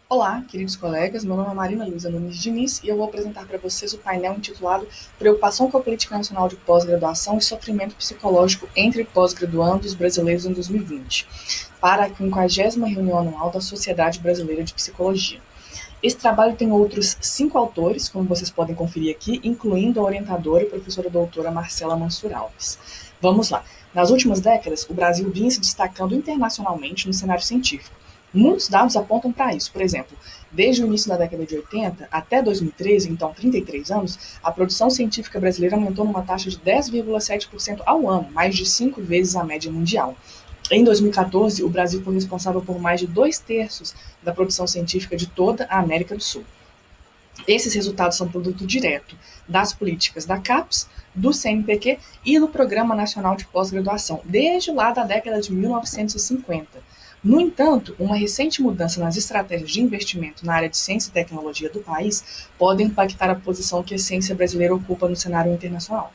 Olá, queridos colegas, meu nome é Marina Luiza Nunes Diniz e eu vou apresentar para vocês o painel intitulado Preocupação com a Política Nacional de Pós-Graduação e Sofrimento Psicológico entre Pós-Graduandos Brasileiros em 2020, para a 50ª reunião anual da Sociedade Brasileira de Psicologia. Esse trabalho tem outros 5 autores, como vocês podem conferir aqui, incluindo a orientadora e professora doutora Marcela Mansur Alves. Vamos lá. Nas últimas décadas, o Brasil vinha se destacando internacionalmente no cenário científico. Muitos dados apontam para isso. Por exemplo, desde o início da década de 80 até 2013, então 33 anos, a produção científica brasileira aumentou numa taxa de 10,7% ao ano, mais de 5 vezes a média mundial. Em 2014, o Brasil foi responsável por mais de 2/3 da produção científica de toda a América do Sul. Esses resultados são produto direto das políticas da CAPES, do CNPq e do Programa Nacional de Pós-Graduação, desde lá da década de 1950. No entanto, uma recente mudança nas estratégias de investimento na área de ciência e tecnologia do país pode impactar a posição que a ciência brasileira ocupa no cenário internacional.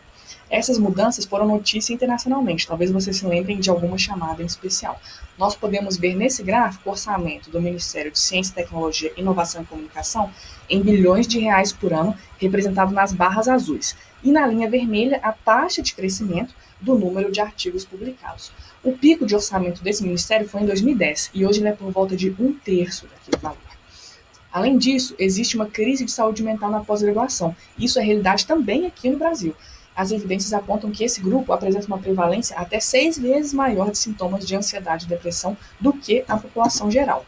Essas mudanças foram notícia internacionalmente, talvez vocês se lembrem de alguma chamada em especial. Nós podemos ver nesse gráfico o orçamento do Ministério de Ciência, Tecnologia, Inovação e Comunicação em bilhões de reais por ano, representado nas barras azuis, e na linha vermelha a taxa de crescimento do número de artigos publicados. O pico de orçamento desse ministério foi em 2010 e hoje ele é por volta de 1/3 daquele valor. Além disso, existe uma crise de saúde mental na pós-graduação. Isso é realidade também aqui no Brasil. As evidências apontam que esse grupo apresenta uma prevalência até 6 vezes maior de sintomas de ansiedade e depressão do que a população geral.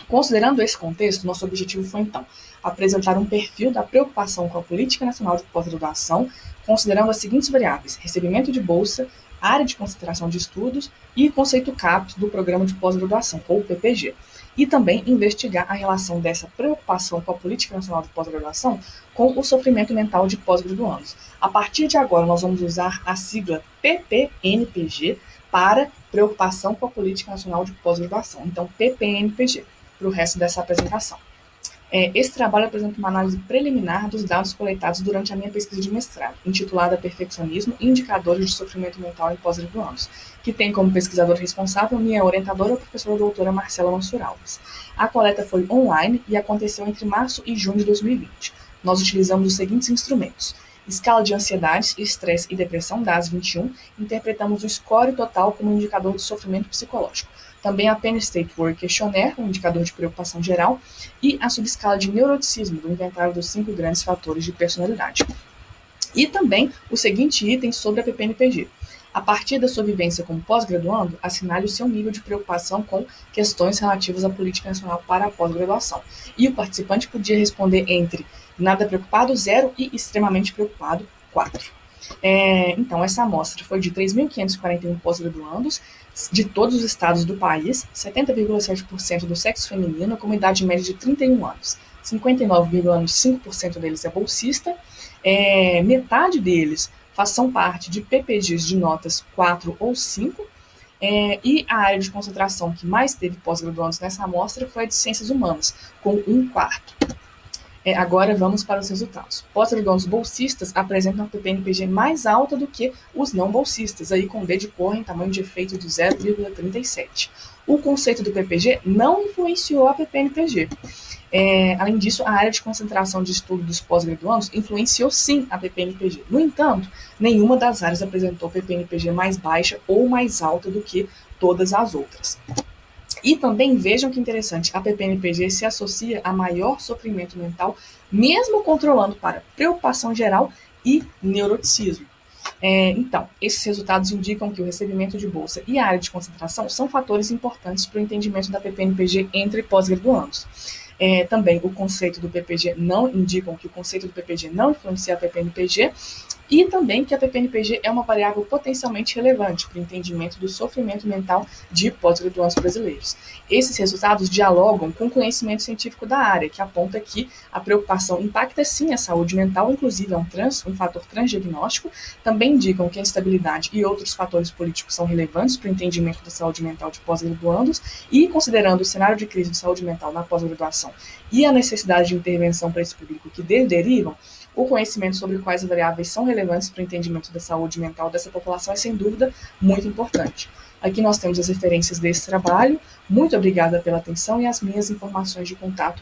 Considerando esse contexto, nosso objetivo foi, então, apresentar um perfil da preocupação com a Política Nacional de Pós-Graduação, considerando as seguintes variáveis: recebimento de bolsa, área de concentração de estudos e conceito CAPES do Programa de Pós-Graduação, ou PPG. E também investigar a relação dessa preocupação com a Política Nacional de Pós-Graduação com o sofrimento mental de pós-graduandos. A partir de agora, nós vamos usar a sigla PPNPG para preocupação com a Política Nacional de Pós-Graduação. Então, PPNPG para o resto dessa apresentação. Esse trabalho apresenta uma análise preliminar dos dados coletados durante a minha pesquisa de mestrado, intitulada Perfeccionismo e Indicadores de Sofrimento Mental em Pós-Graduandos, que tem como pesquisadora responsável minha orientadora, a professora doutora Marcela Mansur Alves. A coleta foi online e aconteceu entre março e junho de 2020. Nós utilizamos os seguintes instrumentos: escala de ansiedade, estresse e depressão, DAS 21, interpretamos o score total como indicador de sofrimento psicológico. Também a Penn State Work Questionnaire, um indicador de preocupação geral, e a subescala de neuroticismo, do inventário dos 5 grandes fatores de personalidade. E também o seguinte item sobre a PPNPG. A partir da sua vivência como pós-graduando, assinale o seu nível de preocupação com questões relativas à política nacional para a pós-graduação. E o participante podia responder entre nada preocupado, 0, e extremamente preocupado, 4. Então, essa amostra foi de 3.541 pós-graduandos de todos os estados do país, 70,7% do sexo feminino, com uma idade média de 31 anos. 59,5% deles é bolsista, metade deles façam parte de PPGs de notas 4 ou 5, e a área de concentração que mais teve pós-graduandos nessa amostra foi a de ciências humanas, com 1/4. Agora vamos para os resultados. Pós-graduandos bolsistas apresentam a PPNPG mais alta do que os não bolsistas, aí com D de cor em tamanho de efeito de 0,37. O conceito do PPG não influenciou a PPNPG. Além disso, a área de concentração de estudo dos pós-graduandos influenciou sim a PPNPG. No entanto, nenhuma das áreas apresentou PPNPG mais baixa ou mais alta do que todas as outras. E também vejam que interessante, a PPNPG se associa a maior sofrimento mental, mesmo controlando para preocupação geral e neuroticismo. Então, esses resultados indicam que o recebimento de bolsa e a área de concentração são fatores importantes para o entendimento da PPNPG entre pós-graduandos. Também o conceito do PPG não indicam que o conceito do PPG não influencia a PPNPG, e também que a PPNPG é uma variável potencialmente relevante para o entendimento do sofrimento mental de pós-graduandos brasileiros. Esses resultados dialogam com o conhecimento científico da área, que aponta que a preocupação impacta sim a saúde mental, inclusive é um fator transdiagnóstico. Também indicam que a instabilidade e outros fatores políticos são relevantes para o entendimento da saúde mental de pós-graduandos, e considerando o cenário de crise de saúde mental na pós-graduação e a necessidade de intervenção para esse público que dele derivam, o conhecimento sobre quais variáveis são relevantes para o entendimento da saúde mental dessa população é, sem dúvida, muito importante. Aqui nós temos as referências desse trabalho. Muito obrigada pela atenção e as minhas informações de contato